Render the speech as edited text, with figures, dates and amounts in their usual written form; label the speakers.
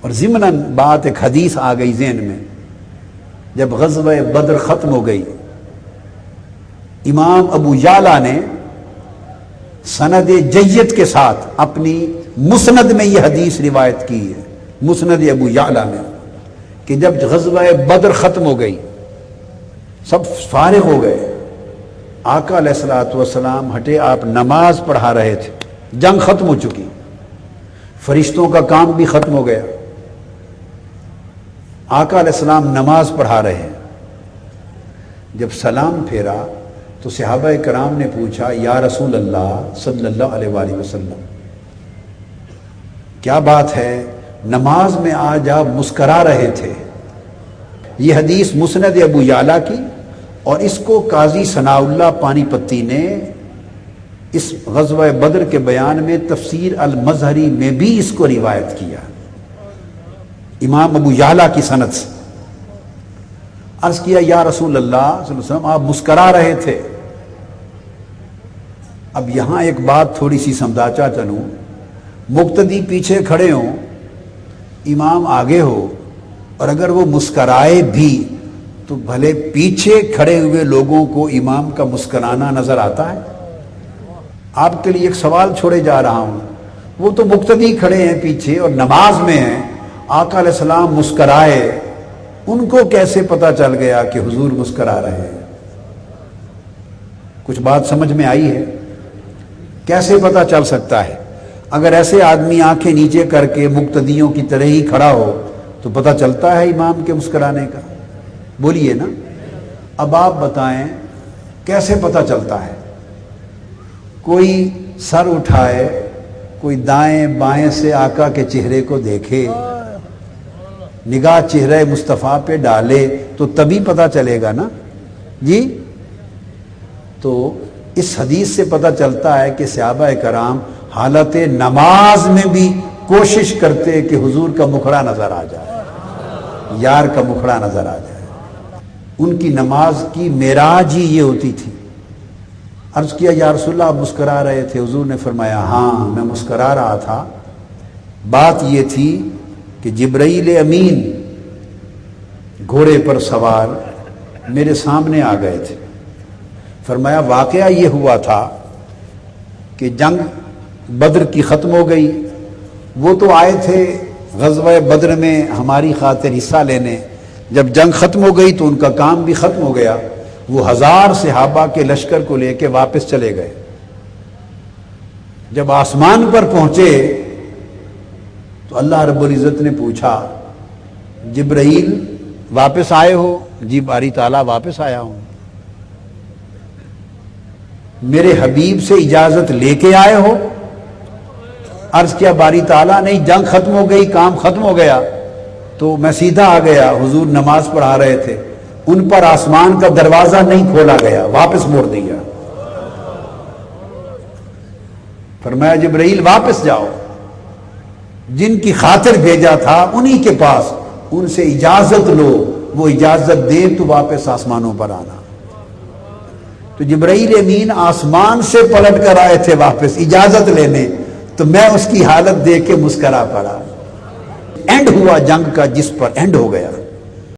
Speaker 1: اور ضمناً بات ایک حدیث آ گئی ذہن میں، جب غزوہ بدر ختم ہو گئی، امام ابو یعلا نے سند جید کے ساتھ اپنی مسند میں یہ حدیث روایت کی ہے، مسند ابو یعلا میں، کہ جب غزوہ بدر ختم ہو گئی، سب فارغ ہو گئے، آقا علیہ الصلوۃ والسلام ہٹے، آپ نماز پڑھا رہے تھے، جنگ ختم ہو چکی، فرشتوں کا کام بھی ختم ہو گیا، آقا علیہ السلام نماز پڑھا رہے ہیں۔ جب سلام پھیرا تو صحابہ کرام نے پوچھا، یا رسول اللہ صلی اللہ علیہ وآلہ وسلم، کیا بات ہے، نماز میں آج آپ مسکرا رہے تھے؟ یہ حدیث مسند ابو یعلا کی، اور اس کو قاضی ثناء اللہ پانی پتی نے اس غزوہ بدر کے بیان میں تفسیر المظہری میں بھی اس کو روایت کیا، امام ابو یعلا کی سند سے۔ عرض کیا، یا رسول اللہ صلی اللہ علیہ وسلم، آپ مسکرا رہے تھے۔ اب یہاں ایک بات تھوڑی سی سمجھاتا چلوں، مقتدی پیچھے کھڑے ہوں، امام آگے ہو، اور اگر وہ مسکرائے بھی تو بھلے پیچھے کھڑے ہوئے لوگوں کو امام کا مسکرانا نظر آتا ہے؟ آپ کے لیے ایک سوال چھوڑے جا رہا ہوں، وہ تو مقتدی کھڑے ہیں پیچھے اور نماز میں ہیں، آقا علیہ السلام مسکرائے، ان کو کیسے پتا چل گیا کہ حضور مسکرا رہے ہیں؟ کچھ بات سمجھ میں آئی ہے؟ کیسے پتا چل سکتا ہے؟ اگر ایسے آدمی آنکھیں نیچے کر کے مقتدیوں کی طرح ہی کھڑا ہو تو پتا چلتا ہے امام کے مسکرانے کا؟ بولیے نا، اب آپ بتائیں کیسے پتا چلتا ہے؟ کوئی سر اٹھائے، کوئی دائیں بائیں سے آقا کے چہرے کو دیکھے، نگاہ چہرے مصطفیٰ پہ ڈالے تو تبھی پتا چلے گا نا جی۔ تو اس حدیث سے پتا چلتا ہے کہ صحابہ کرام حالت نماز میں بھی کوشش کرتے کہ حضور کا مکھڑا نظر آ جائے، یار کا مکھڑا نظر آ جائے۔ ان کی نماز کی معراج ہی یہ ہوتی تھی۔ عرض کیا، یا رسول اللہ آپ مسکرا رہے تھے؟ حضور نے فرمایا، ہاں میں مسکرا رہا تھا، بات یہ تھی کہ جبرائیل امین گھوڑے پر سوار میرے سامنے آ گئے تھے۔ فرمایا واقعہ یہ ہوا تھا کہ جنگ بدر کی ختم ہو گئی، وہ تو آئے تھے غزوہ بدر میں ہماری خاطر حصہ لینے، جب جنگ ختم ہو گئی تو ان کا کام بھی ختم ہو گیا، وہ 1000 صحابہ کے لشکر کو لے کے واپس چلے گئے۔ جب آسمان پر پہنچے تو اللہ رب العزت نے پوچھا، جبرائیل واپس آئے ہو؟ جی باری تعالیٰ واپس آیا ہوں۔ میرے حبیب سے اجازت لے کے آئے ہو؟ عرض کیا باری تعالیٰ نہیں، جنگ ختم ہو گئی، کام ختم ہو گیا تو میں سیدھا آ گیا، حضور نماز پڑھا رہے تھے، ان پر آسمان کا دروازہ نہیں کھولا گیا، واپس موڑ دیا۔ فرمایا جبرائیل واپس جاؤ، جن کی خاطر بھیجا تھا انہی کے پاس، ان سے اجازت لو، وہ اجازت دے تو واپس آسمانوں پر آنا۔ تو جبرائیل امین آسمان سے پلٹ کر آئے تھے واپس اجازت لینے، تو میں اس کی حالت دیکھ کے مسکرا پڑا۔ اینڈ ہوا جنگ کا جس پر اینڈ ہو گیا۔